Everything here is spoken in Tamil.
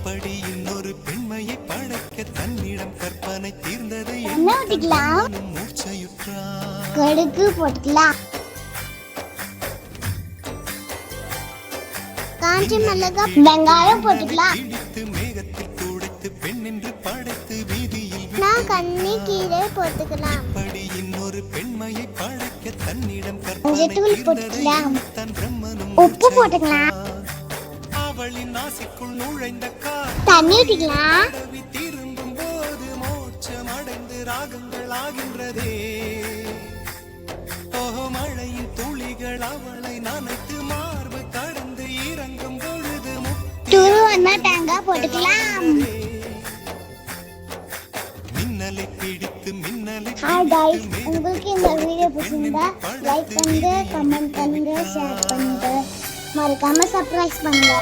இப்படி இன்னொரு பெண்மையை படைக்க தன்னிடம் கற்பனை தீர்ந்ததை மூர்ச்சையுற்றான். கடுகு போட்டுக்கலாம், காஞ்சி மிளகா, வெங்காயம் போட்டுக்கலாம். இடித்து மேகத்தில் துடைத்து பெண் என்று படைத்து வீதியில் நான் கண்ணி கீரை போட்டுக்கலாம். இப்படி இன்னொரு பெண்மையை படைக்க தன்னிடம் கற்பனை தூள் தீர்ந்ததை போட்டுக்கலாம். தன் பிரம்மனும் உப்பு போட்டுக்கலாம். அவளின் நாசிக்குள் நுழைந்த தண்ணி ஊத்திக்கலாம். காடவி திரும்பும் போது மோட்சம் அடைந்து ராகங்கள் ஆகின்றதே. ஓஹோ, மழையின் துளிகள் அவளை நனைத்து மார்பு கடந்து இறங்கும் பொழுது துருவனா தேங்காய் போட்டுக்கலாம். மின்னலை பிடித்து மின்னலை ஹாய் गाइस, உங்களுக்கு இந்த வீடியோ பிடிச்சிருந்தா லைக் பண்ணுங்க, கமெண்ட் பண்ணுங்க, ஷேர் பண்ணுங்க, மறக்காம சப்ஸ்கிரைப் பண்ணுங்க.